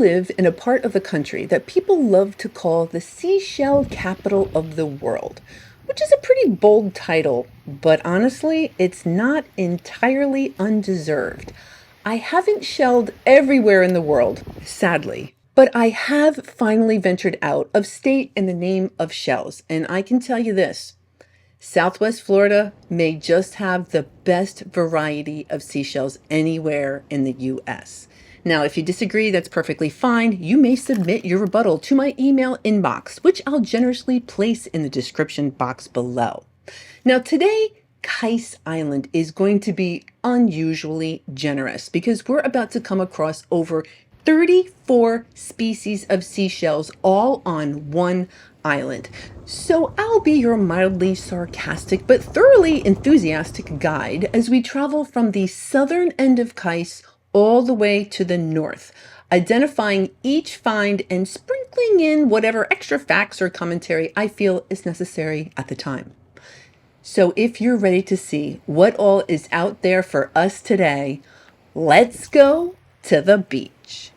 live in a part of the country that people love to call the seashell capital of the world, which is a pretty bold title, but honestly, it's not entirely undeserved. I haven't shelled everywhere in the world, sadly, but I have finally ventured out of state in the name of shells, and I can tell you this. Southwest Florida may just have the best variety of seashells anywhere in the U.S. Now, if you disagree, that's perfectly fine. You may submit your rebuttal to my email inbox, which I'll generously place in the description box below. Now, today, Kice Island is going to be unusually generous because we're about to come across over 34 species of seashells all on one island. So I'll be your mildly sarcastic but thoroughly enthusiastic guide as we travel from the southern end of Kice all the way to the north, identifying each find and sprinkling in whatever extra facts or commentary I feel is necessary at the time. So if you're ready to see what all is out there for us today, let's go to the beach.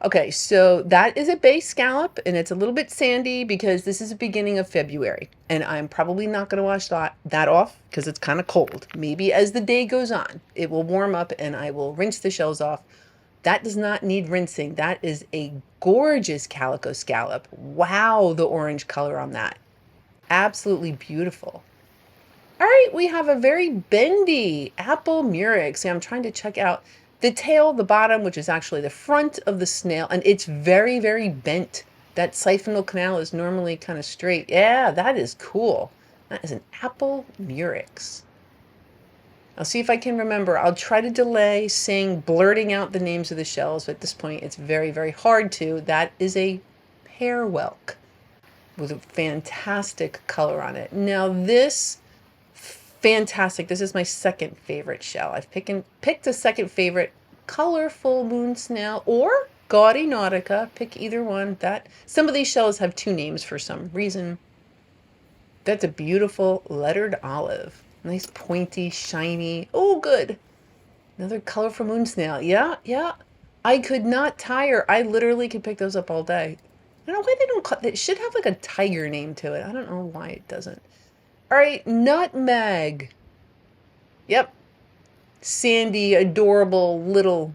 Okay, so that is a bay scallop, and it's a little bit sandy because this is the beginning of February, and I'm probably not going to wash that off because it's kind of cold. Maybe as the day goes on, it will warm up and I will rinse the shells off. That does not need rinsing. That is a gorgeous calico scallop. Wow, the orange color on that. Absolutely beautiful. All right, we have a very bendy apple murex. See, I'm trying to check out the tail, the bottom, which is actually the front of the snail, and it's very, very bent. That siphonal canal is normally kind of straight. Yeah, that is cool. That is an apple murex. I'll see if I can remember. I'll try to delay blurting out the names of the shells, but at this point it's very, very hard to. That is a pear whelk with a fantastic color on it. Now this fantastic. This is my second favorite shell. I've picked a second favorite, colorful moon snail or gaudy nautica. Pick either one. Some of these shells have two names for some reason. That's a beautiful lettered olive. Nice pointy, shiny. Oh, good. Another colorful moon snail. Yeah. I could not tire. I literally could pick those up all day. I don't know why they don't call it should have like a tiger name to it. I don't know why it doesn't. All right, nutmeg. Yep. Sandy, adorable, little,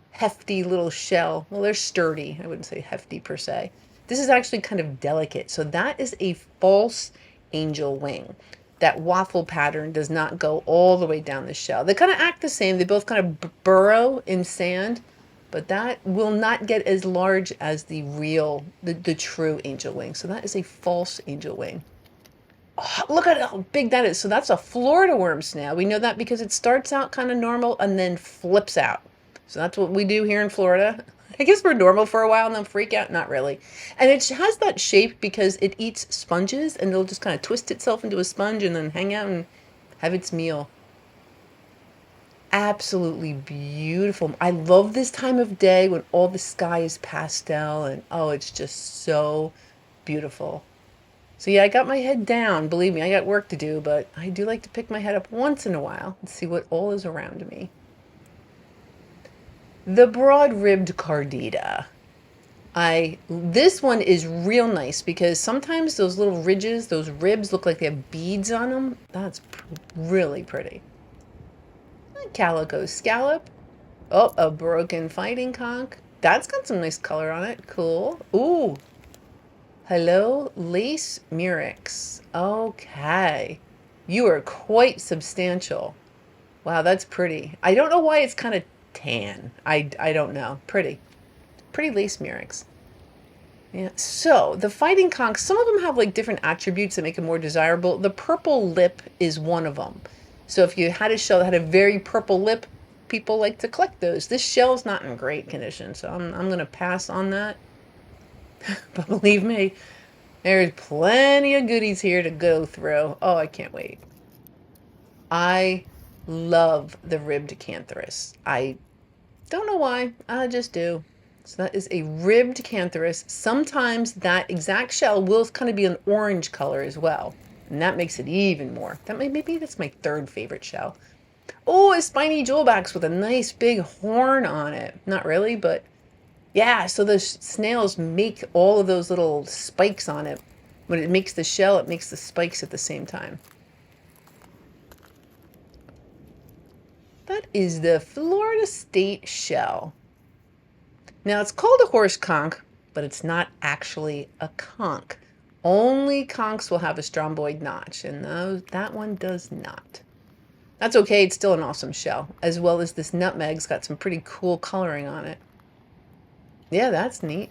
hefty little shell. Well, they're sturdy. I wouldn't say hefty per se. This is actually kind of delicate. So that is a false angel wing. That waffle pattern does not go all the way down the shell. They kind of act the same. They both kind of burrow in sand, but that will not get as large as the true angel wing. So that is a false angel wing. Oh, look at how big that is. So that's a Florida worm snail. We know that because it starts out kind of normal and then flips out. So that's what we do here in Florida. I guess we're normal for a while and then freak out. Not really. And it has that shape because it eats sponges and it'll just kind of twist itself into a sponge and then hang out and have its meal. Absolutely beautiful. I love this time of day when all the sky is pastel and oh, it's just so beautiful. So yeah, I got my head down. Believe me, I got work to do, but I do like to pick my head up once in a while and see what all is around me. The broad-ribbed cardita. This one is real nice because sometimes those little ridges, those ribs look like they have beads on them. That's really pretty. A calico scallop. Oh, a broken fighting conch. That's got some nice color on it. Cool. Ooh. Hello, lace murex. Okay. You are quite substantial. Wow, that's pretty. I don't know why it's kind of tan. I don't know. Pretty lace murex. Yeah. So the fighting conch, some of them have like different attributes that make them more desirable. The purple lip is one of them. So if you had a shell that had a very purple lip, people like to collect those. This shell's not in great condition, so I'm going to pass on that. But believe me, there's plenty of goodies here to go through. Oh, I can't wait. I love the ribbed cantharus. I don't know why, I just do. So that is a ribbed cantharus. Sometimes that exact shell will kind of be an orange color as well. And that makes it even more. Maybe that's my third favorite shell. Oh, a spiny jewelbacks with a nice big horn on it. Not really, but yeah, so the snails make all of those little spikes on it. When it makes the shell, it makes the spikes at the same time. That is the Florida State shell. Now, it's called a horse conch, but it's not actually a conch. Only conchs will have a stromboid notch, and that one does not. That's okay, it's still an awesome shell, as well as this nutmeg's got some pretty cool coloring on it. Yeah, that's neat.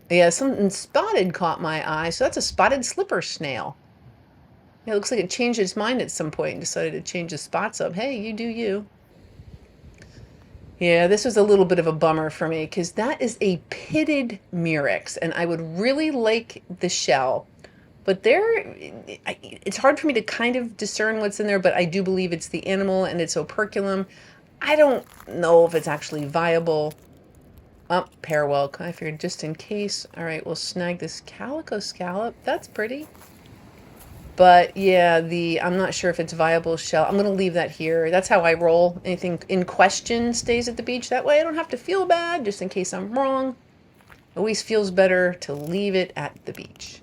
Yeah, something spotted caught my eye, so that's a spotted slipper snail. Yeah, it looks like it changed its mind at some point and decided to change the spots up. Hey, you do you. Yeah, this was a little bit of a bummer for me because that is a pitted murex, and I would really like the shell. But it's hard for me to kind of discern what's in there, but I do believe it's the animal and it's operculum. I don't know if it's actually viable. Oh, parwelk. I figured just in case. All right, we'll snag this calico scallop. That's pretty. But yeah, I'm not sure if it's viable shell. I'm going to leave that here. That's how I roll. Anything in question stays at the beach. That way I don't have to feel bad just in case I'm wrong. Always feels better to leave it at the beach.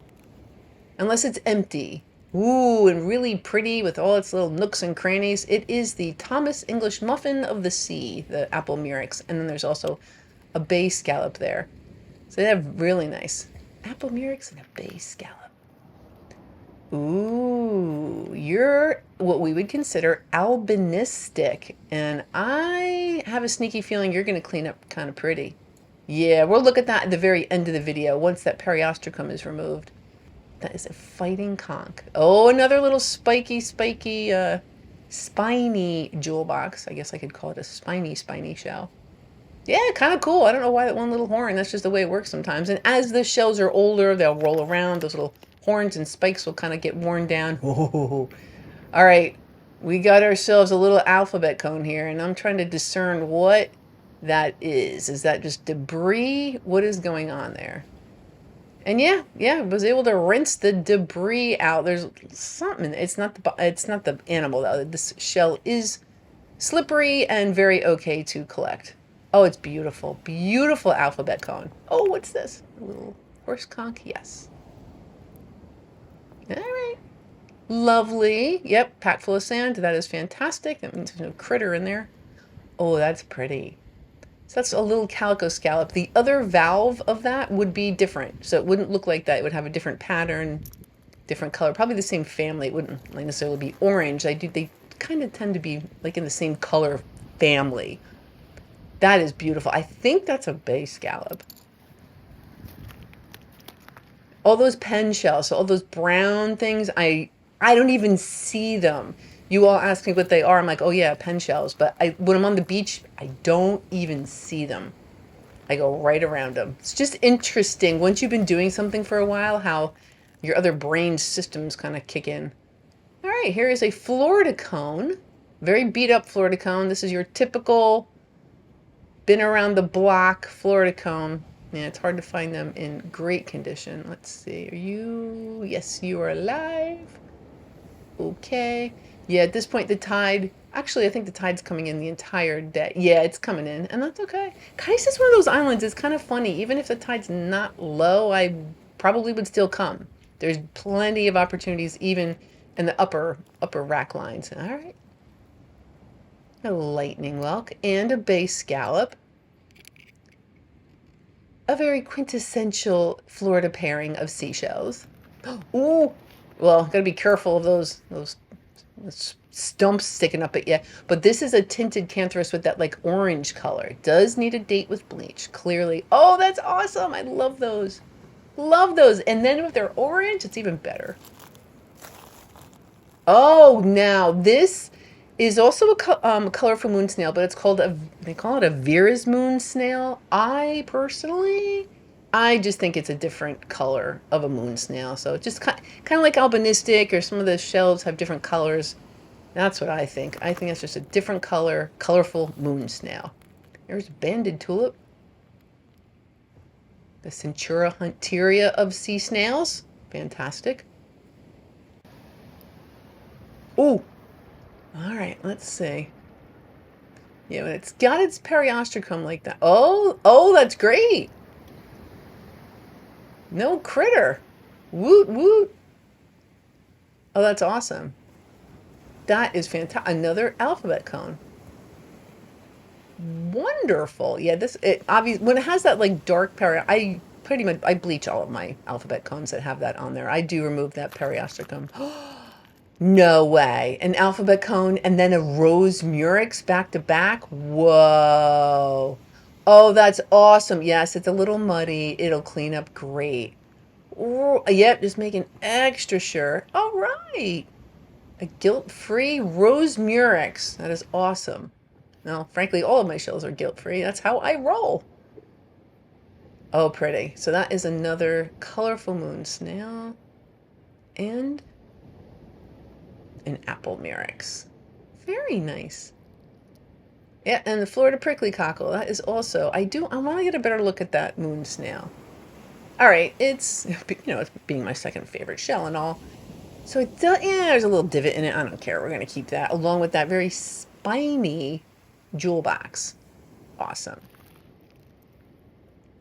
Unless it's empty. Ooh, and really pretty with all its little nooks and crannies. It is the Thomas English Muffin of the Sea, the apple murex. And then there's also a bay scallop there. So they have really nice apple murex and a bay scallop. Ooh, you're what we would consider albinistic. And I have a sneaky feeling you're going to clean up kind of pretty. Yeah, we'll look at that at the very end of the video once that periostracum is removed. That is a fighting conch. Oh, another little spiny jewel box. I guess I could call it a spiny shell. Yeah, kind of cool. I don't know why that one little horn. That's just the way it works sometimes. And as the shells are older, they'll roll around. Those little horns and spikes will kind of get worn down. All right, we got ourselves a little alphabet cone here, and I'm trying to discern what that is. Is that just debris? What is going on there? And yeah, I was able to rinse the debris out. There's something. It's not the animal though. This shell is slippery and very okay to collect. Oh, it's beautiful. Beautiful alphabet cone. Oh, what's this? A little horse conch? Yes. All right. Lovely. Yep, packed full of sand. That is fantastic. That means there's no critter in there. Oh, that's pretty. So that's a little calico scallop. The other valve of that would be different. So it wouldn't look like that. It would have a different pattern, different color. Probably the same family. It wouldn't necessarily be orange. They kind of tend to be like in the same color family. That is beautiful. I think that's a bay scallop. All those pen shells, so all those brown things, I don't even see them. You all ask me what they are. I'm like, oh yeah, pen shells. But when I'm on the beach, I don't even see them. I go right around them. It's just interesting once you've been doing something for a while, how your other brain systems kind of kick in. All right, here is a Florida cone. Very beat up Florida cone. This is your typical been around the block Florida cone. Yeah, it's hard to find them in great condition. Let's see. Are you? Yes, you are alive. Okay. Yeah, at this point, the tide... Actually, I think the tide's coming in the entire day. Yeah, it's coming in, and that's okay. Kice is one of those islands. It's kind of funny. Even if the tide's not low, I probably would still come. There's plenty of opportunities, even in the upper rack lines. All right. A lightning whelk and a bay scallop. A very quintessential Florida pairing of seashells. Ooh, well, gotta be careful of those stumps sticking up at you. But this is a tinted cantharus with that like orange color. It does need a date with bleach, clearly. Oh, that's awesome. I love those. Love those. And then if they're orange, it's even better. Oh, now this is also a colorful moon snail, but it's called they call it a Vera's moon snail. I just think it's a different color of a moon snail. So it's just kind of like albinistic, or some of the shells have different colors. That's what I think. I think it's just a different color, colorful moon snail. There's banded tulip. The Centura hunteria of sea snails. Fantastic. Ooh. All right, let's see. Yeah, when it's got its periostracum like that. Oh, that's great. No critter. Woot, woot. Oh, that's awesome. That is fantastic. Another alphabet cone. Wonderful. Yeah, it obviously, when it has that like dark I bleach all of my alphabet cones that have that on there. I do remove that periostracum. No way. An alphabet cone and then a rose murex back to back. Whoa. Oh, that's awesome. Yes, it's a little muddy. It'll clean up great. Ooh, yep, just making extra sure. All right. A guilt-free rose murex. That is awesome. No, frankly, all of my shells are guilt-free. That's how I roll. Oh, pretty. So that is another colorful moon snail. And an apple murex. Very nice. Yeah, and the Florida prickly cockle. That is also, I want to get a better look at that moon snail. All right, it's being my second favorite shell and all. So it does, yeah, there's a little divot in it. I don't care. We're going to keep that along with that very spiny jewel box. Awesome.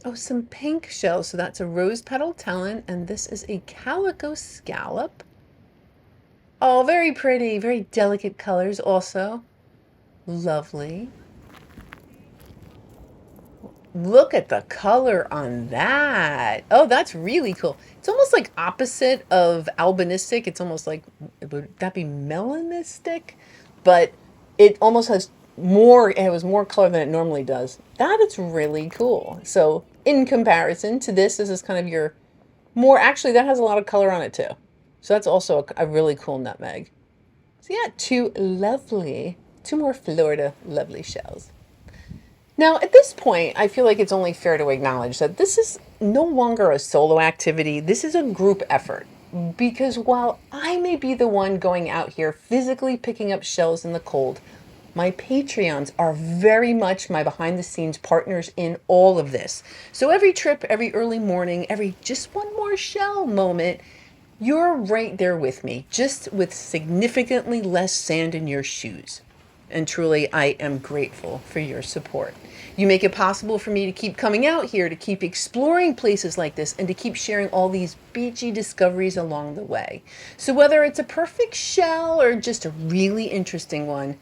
Oh, some pink shells. So that's a rose petal talon, and this is a calico scallop. Oh, very pretty. Very delicate colors also. Lovely. Look at the color on that. Oh, that's really cool. It's almost like opposite of albinistic. It's almost like, would that be melanistic? But it almost has more, it has more color than it normally does. That is really cool. So in comparison to this is kind of your more, actually that has a lot of color on it too. So that's also a really cool nutmeg. So yeah, two more Florida lovely shells. Now, at this point, I feel like it's only fair to acknowledge that this is no longer a solo activity. This is a group effort. Because while I may be the one going out here physically picking up shells in the cold, my Patreons are very much my behind-the-scenes partners in all of this. So every trip, every early morning, every just one more shell moment, you're right there with me, just with significantly less sand in your shoes. And truly, I am grateful for your support. You make it possible for me to keep coming out here, to keep exploring places like this, and to keep sharing all these beachy discoveries along the way. So whether it's a perfect shell or just a really interesting one,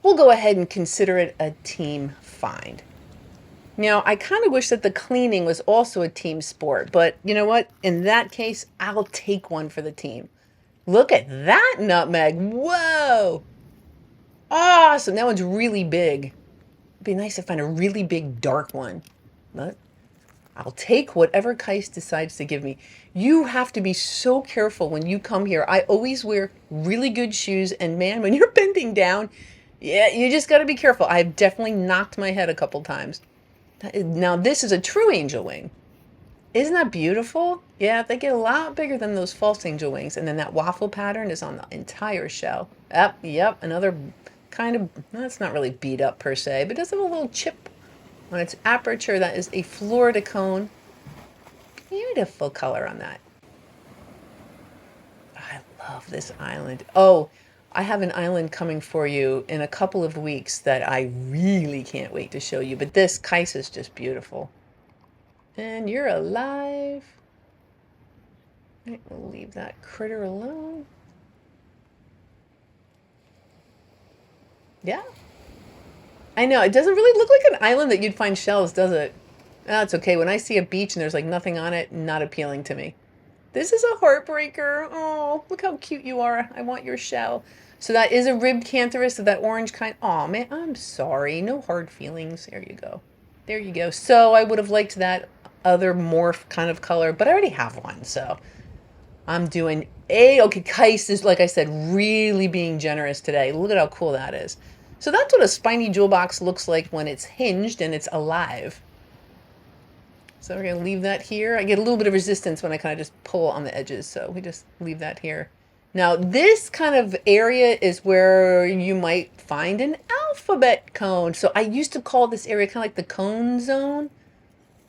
we'll go ahead and consider it a team find. Now, I kind of wish that the cleaning was also a team sport, but you know what? In that case, I'll take one for the team. Look at that nutmeg. Whoa! Awesome. That one's really big. It'd be nice to find a really big dark one. But I'll take whatever Kice decides to give me. You have to be so careful when you come here. I always wear really good shoes, and man, when you're bending down, yeah, you just got to be careful. I've definitely knocked my head a couple times. Now, this is a true angel wing. Isn't that beautiful? Yeah, they get a lot bigger than those false angel wings. And then that waffle pattern is on the entire shell. Yep, another kind of, that's not really beat up per se, but it does have a little chip on its aperture. That is a Florida cone. Beautiful color on that. I love this island. Oh, I have an island coming for you in a couple of weeks that I really can't wait to show you. But this Kice is just beautiful. And you're alive. Right, we'll leave that critter alone. Yeah. I know, it doesn't really look like an island that you'd find shells, does it? That's okay. When I see a beach and there's like nothing on it, not appealing to me. This is a heartbreaker. Oh, look how cute you are. I want your shell. So that is a ribbed cantharus of that orange kind. Oh man, I'm sorry. No hard feelings. There you go. There you go. So I would have liked that other morph kind of color, but I already have one. So I'm doing okay, Kice is, like I said, really being generous today. Look at how cool that is. So that's what a spiny jewel box looks like when it's hinged and it's alive. So we're going to leave that here. I get a little bit of resistance when I kind of just pull on the edges, so we just leave that here. Now this kind of area is where you might find an alphabet cone. So I used to call this area kind of like the cone zone.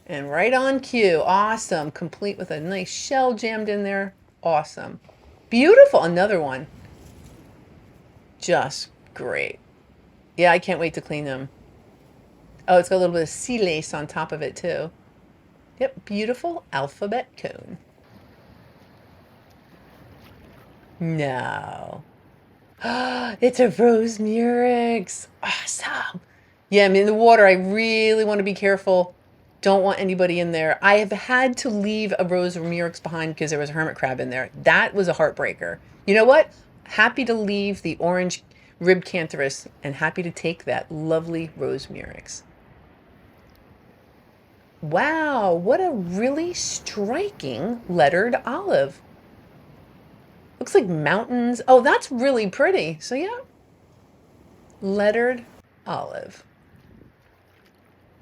And right on cue. Awesome. Complete with a nice shell jammed in there. Awesome. Beautiful. Another one. Just great. Yeah, I can't wait to clean them. Oh, it's got a little bit of sea lace on top of it too. Yep, beautiful alphabet cone. No. It's a rose murex. Awesome. Yeah, I'm in the water. I really want to be careful. Don't want anybody in there. I have had to leave a rose murex behind because there was a hermit crab in there. That was a heartbreaker. You know what? Happy to leave the orange ribbed cantharus and happy to take that lovely rose murex. Wow, what a really striking lettered olive. Looks like mountains. Oh, that's really pretty. So yeah, lettered olive.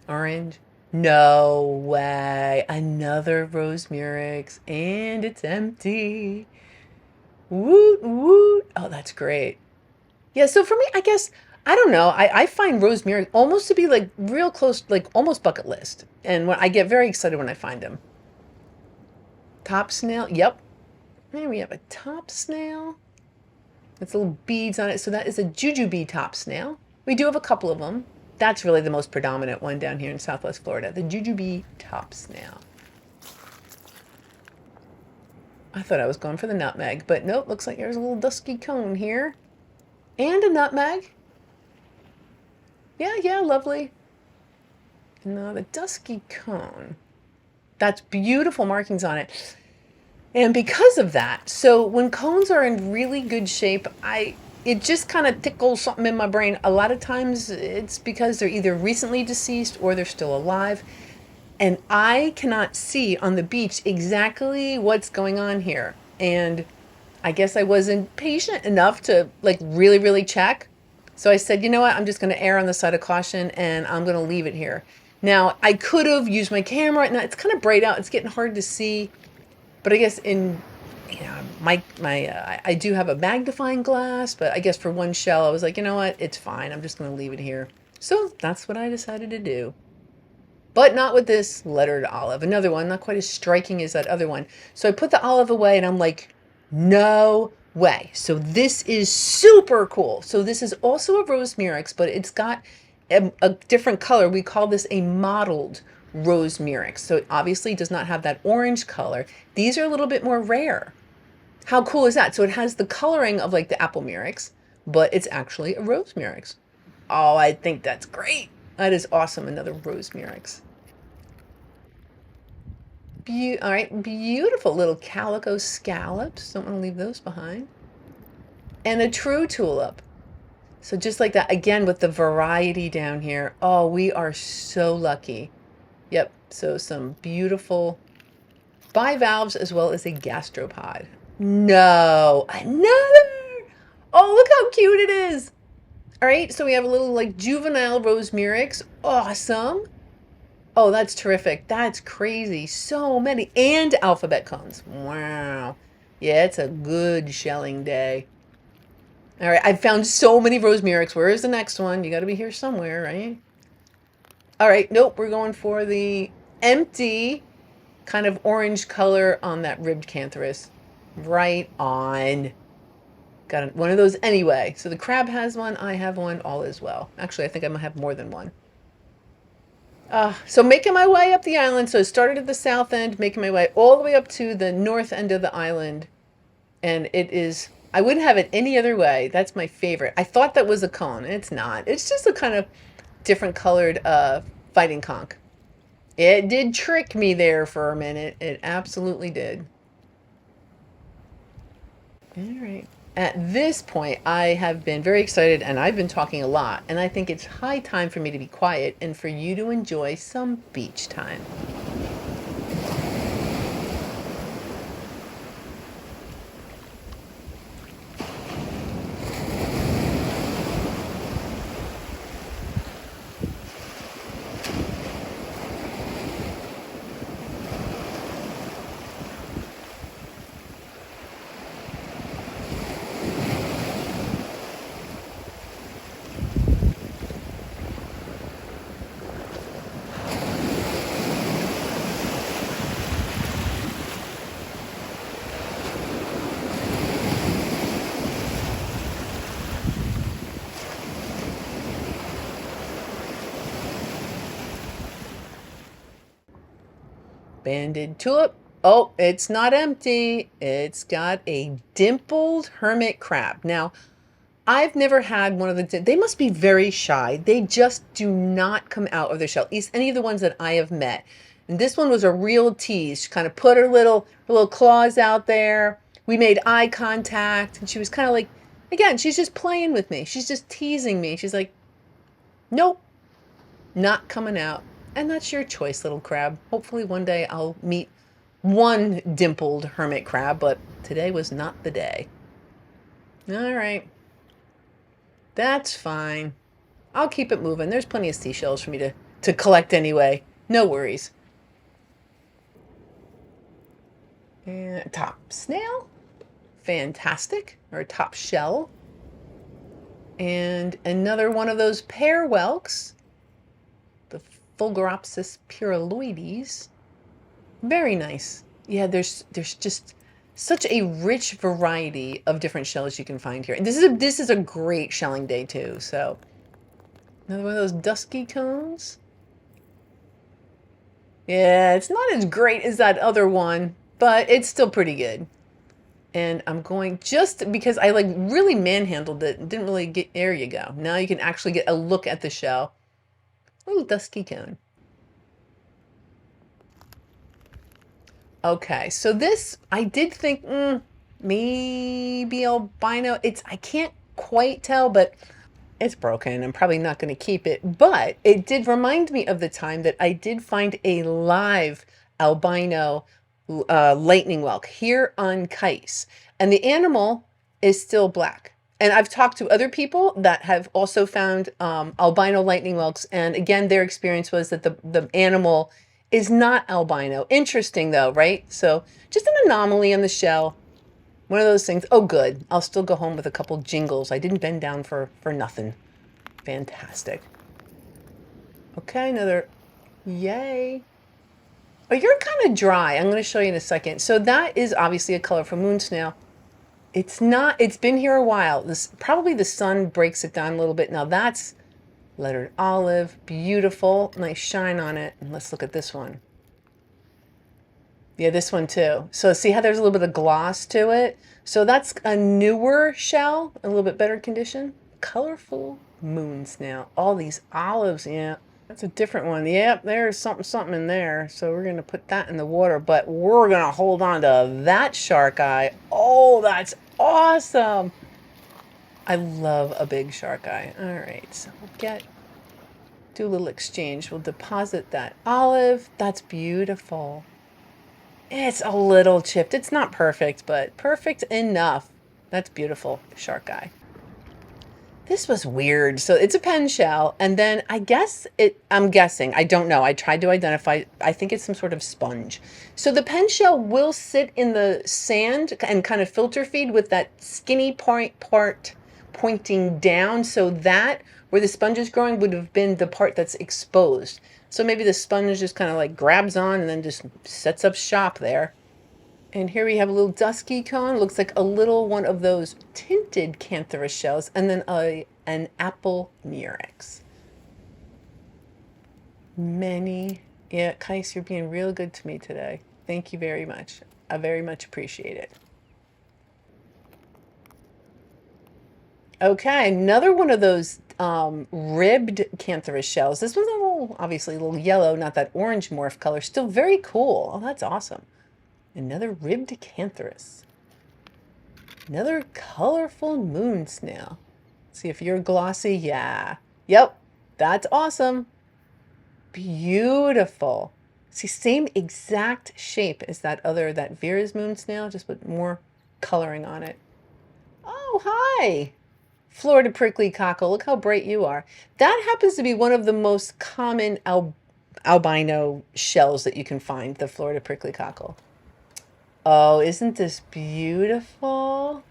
Orange. No way. Another rose murex and it's empty. Woot woot. Oh, that's great. Yeah, so for me, I guess, I don't know. I find rose murex almost to be like real close, like almost bucket list. And when I get very excited when I find them. Top snail. Yep. There we have a top snail. With little beads on it. So that is a jujube top snail. We do have a couple of them. That's really the most predominant one down here in Southwest Florida. The jujube top snail. I thought I was going for the nutmeg, but nope. Looks like there's a little dusky cone here. And a nutmeg. Yeah, lovely. No, the dusky cone. That's beautiful markings on it. And because of that, so when cones are in really good shape, it just kind of tickles something in my brain. A lot of times it's because they're either recently deceased or they're still alive. And I cannot see on the beach exactly what's going on here. And I guess I wasn't patient enough to like really, really check. So I said, you know what, I'm just going to err on the side of caution and I'm going to leave it here. Now, I could have used my camera. Now, it's kind of bright out. It's getting hard to see. But I guess I do have a magnifying glass, but I guess for one shell, I was like, you know what, it's fine. I'm just going to leave it here. So that's what I decided to do. But not with this lettered olive. Another one, not quite as striking as that other one. So I put the olive away and I'm like, no way. So this is super cool. So this is also a rose murex, but it's got a different color. We call this a mottled rose murex. So it obviously does not have that orange color. These are a little bit more rare. How cool is that? So it has the coloring of like the apple murex, but it's actually a rose murex. Oh, I think that's great. That is awesome. Another rose murex. All right, beautiful little calico scallops. Don't want to leave those behind. And a true tulip. So just like that, again, with the variety down here. Oh, we are so lucky. Yep, so some beautiful bivalves as well as a gastropod. No, another. Oh, look how cute it is. All right, so we have a little like juvenile rose murex. Awesome. Oh, that's terrific. That's crazy. So many. And alphabet cones. Wow. Yeah, it's a good shelling day. All right, I've found so many rose murex. Where is the next one? You got to be here somewhere, right? All right, nope, we're going for the empty kind of orange color on that ribbed cantharus. Right on. Got one of those anyway. So the crab has one, I have one, all is well. Actually, I think I might have more than one. So making my way up the island. So I started at the south end, making my way all the way up to the north end of the island. And it is, I wouldn't have it any other way. That's my favorite. I thought that was a cone. It's not. It's just a kind of different colored fighting conch. It did trick me there for a minute. It absolutely did. All right. At this point, I have been very excited and I've been talking a lot. And I think it's high time for me to be quiet and for you to enjoy some beach time. Banded tulip. Oh, it's not empty. It's got a dimpled hermit crab. Now, I've never had one of they must be very shy. They just do not come out of their shell. At least any of the ones that I have met. And this one was a real tease. She kind of put her little claws out there. We made eye contact, and she was kind of like, again, she's just playing with me. She's just teasing me. She's like, nope, not coming out. And that's your choice, little crab. Hopefully one day I'll meet one dimpled hermit crab, but today was not the day. All right. That's fine. I'll keep it moving. There's plenty of seashells for me to collect anyway. No worries. And top snail. Fantastic. Or top shell. And another one of those pear whelks. The Fulguropsis pyraloides. Very nice. Yeah, there's just such a rich variety of different shells you can find here. And this is a great shelling day too. So another one of those dusky cones. Yeah, it's not as great as that other one, but it's still pretty good. And I'm going, just because I like really manhandled it and didn't really get, there you go. Now you can actually get a look at the shell. Little dusky cone. Okay, so this, I did think, maybe albino. I can't quite tell, but it's broken. I'm probably not going to keep it. But it did remind me of the time that I did find a live albino lightning whelk here on Kice. And the animal is still black. And I've talked to other people that have also found albino lightning whelks. And again, their experience was that the animal is not albino. Interesting though, right? So just an anomaly on the shell. One of those things. Oh, good. I'll still go home with a couple jingles. I didn't bend down for nothing. Fantastic. Okay, another. Yay. Oh, you're kind of dry. I'm going to show you in a second. So that is obviously a colorful moon snail. It's not. It's been here a while. Probably the sun breaks it down a little bit. Now that's lettered olive. Beautiful. Nice shine on it. And let's look at this one. Yeah, this one too. So see how there's a little bit of gloss to it? So that's a newer shell, a little bit better condition. Colorful moon snail. All these olives, yeah. That's a different one. Yep, there's something in there. So we're going to put that in the water, but we're going to hold on to that shark eye. Oh, that's awesome. I love a big shark eye. All right, so we'll do a little exchange. We'll deposit that olive. That's beautiful. It's a little chipped. It's not perfect, but perfect enough. That's beautiful, shark eye. This was weird. So it's a pen shell, and then I'm guessing, I don't know. I tried to identify, I think it's some sort of sponge. So the pen shell will sit in the sand and kind of filter feed with that skinny part pointing down. So that, where the sponge is growing, would have been the part that's exposed. So maybe the sponge just kind of like grabs on and then just sets up shop there. And here we have a little dusky cone. Looks like a little one of those tinted cantharus shells. And then an apple murex. Yeah, Kice, you're being real good to me today. Thank you very much. I very much appreciate it. Okay, another one of those ribbed cantharus shells. This one's obviously a little yellow, not that orange morph color. Still very cool. Oh, that's awesome. Another ribbed cantharus. Another colorful moon snail. See if you're glossy. Yeah. Yep. That's awesome. Beautiful. See, same exact shape as that Vera's moon snail, just with more coloring on it. Oh, hi. Florida prickly cockle. Look how bright you are. That happens to be one of the most common albino shells that you can find, the Florida prickly cockle. Oh, isn't this beautiful?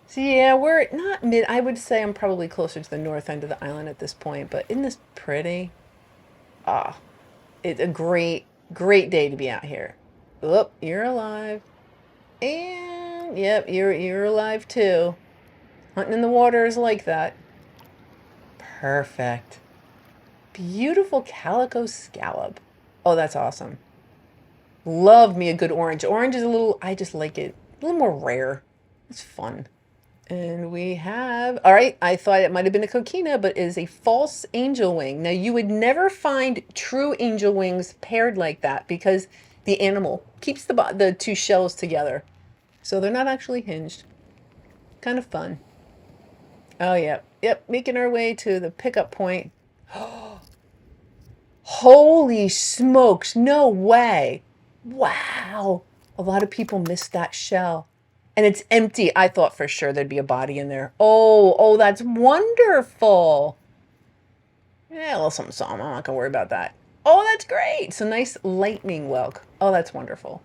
So yeah, we're not mid. I would say I'm probably closer to the north end of the island at this point, but isn't this pretty? Ah, it's a great day to be out here. Oh, you're alive. And yep, you're alive too. Hunting in the water is like that. Perfect. Beautiful calico scallop. Oh, that's awesome. Love me a good orange. Orange is a little, I just like it a little more rare. It's fun. And we have, all right, I thought it might have been a coquina, but it is a false angel wing. Now, you would never find true angel wings paired like that because the animal keeps the two shells together. So they're not actually hinged. Kind of fun. Oh, yeah. Yep, making our way to the pickup point. Holy smokes, no way. Wow. A lot of people missed that shell. And it's empty. I thought for sure there'd be a body in there. Oh, that's wonderful. Yeah, a little something, something. I'm not going to worry about that. Oh, that's great. So nice lightning whelk. Oh, that's wonderful.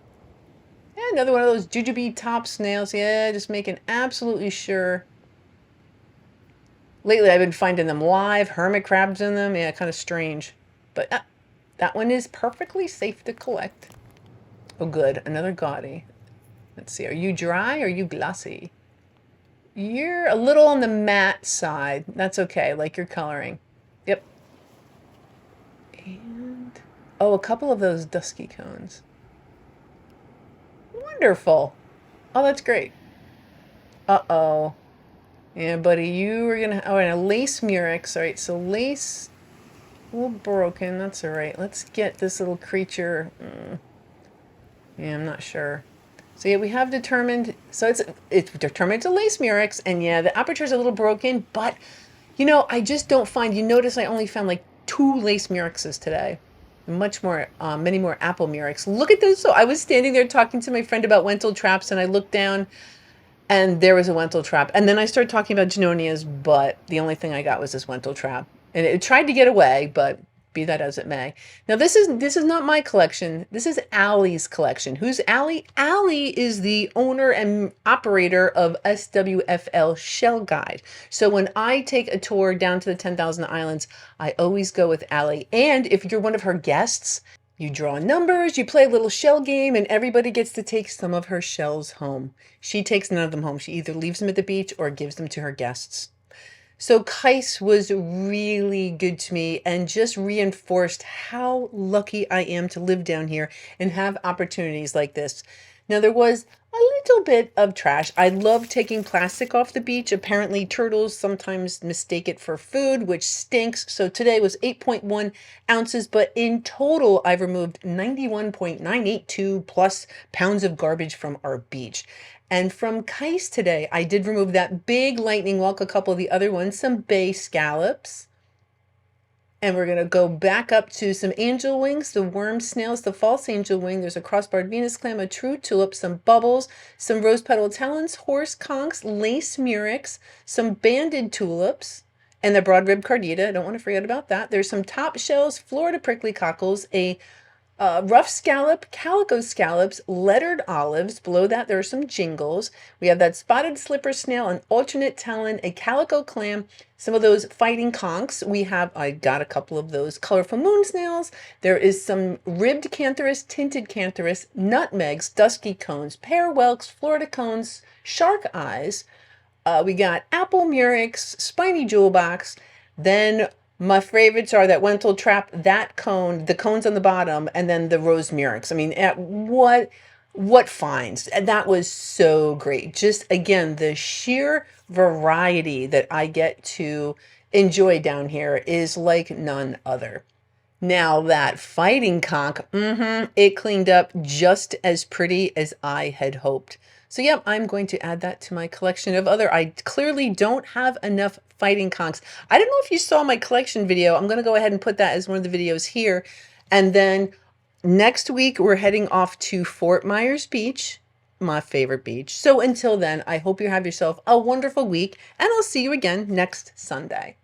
Yeah, another one of those jujube top snails. Yeah, just making absolutely sure. Lately, I've been finding them live. Hermit crabs in them. Yeah, kind of strange. But that one is perfectly safe to collect. Oh, good. Another gaudy. Let's see. Are you dry or are you glossy? You're a little on the matte side. That's okay. Like your coloring. Yep. And, oh, a couple of those dusky cones. Wonderful. Oh, that's great. Uh-oh. Yeah, buddy, you are going to... Oh, and a lace murex. All right, so lace... A little broken. That's all right. Let's get this little creature... Yeah, I'm not sure. So yeah, we have determined, so it's determined it's a lace murex, and yeah, the aperture is a little broken, but you know, I just don't find, you notice I only found like 2 lace murexes today. Much more, many more apple murex. Look at those. So I was standing there talking to my friend about Wentel traps, and I looked down and there was a Wentel trap. And then I started talking about Genonias, but the only thing I got was this Wentel trap. And it tried to get away, but be that as it may. Now this is not my collection. This is Allie's collection. Who's Allie? Allie is the owner and operator of SWFL Shell Guide. So when I take a tour down to the 10,000 Islands, I always go with Allie. And if you're one of her guests, you draw numbers, you play a little shell game, and everybody gets to take some of her shells home. She takes none of them home. She either leaves them at the beach or gives them to her guests. So Kice was really good to me and just reinforced how lucky I am to live down here and have opportunities like this. Now, there was a little bit of trash. I love taking plastic off the beach. Apparently, turtles sometimes mistake it for food, which stinks. So today was 8.1 ounces, but in total, I've removed 91.982 plus pounds of garbage from our beach. And from Kice today, I did remove that big lightning whelk, a couple of the other ones, some bay scallops. And we're going to go back up to some angel wings, the worm snails, the false angel wing. There's a crossbarred Venus clam, a true tulip, some bubbles, some rose petal talons, horse conchs, lace murex, some banded tulips, and the broad rib cardita. I don't want to forget about that. There's some top shells, Florida prickly cockles, a rough scallop, calico scallops, lettered olives. Below that, there are some jingles. We have that spotted slipper snail, an alternate talon, a calico clam, some of those fighting conchs. I got a couple of those colorful moon snails. There is some ribbed cantharus, tinted cantharus, nutmegs, dusky cones, pear whelks, Florida cones, shark eyes. We got apple murex, spiny jewel box. Then my favorites are that Wentel trap, that cone, the cones on the bottom, and then the rose murex. I mean, what finds? And that was so great. Just, again, the sheer variety that I get to enjoy down here is like none other. Now that fighting conch, it cleaned up just as pretty as I had hoped. So yeah, I'm going to add that to my collection of other. I clearly don't have enough fighting conchs. I don't know if you saw my collection video. I'm going to go ahead and put that as one of the videos here. And then next week, we're heading off to Fort Myers Beach, my favorite beach. So until then, I hope you have yourself a wonderful week, and I'll see you again next Sunday.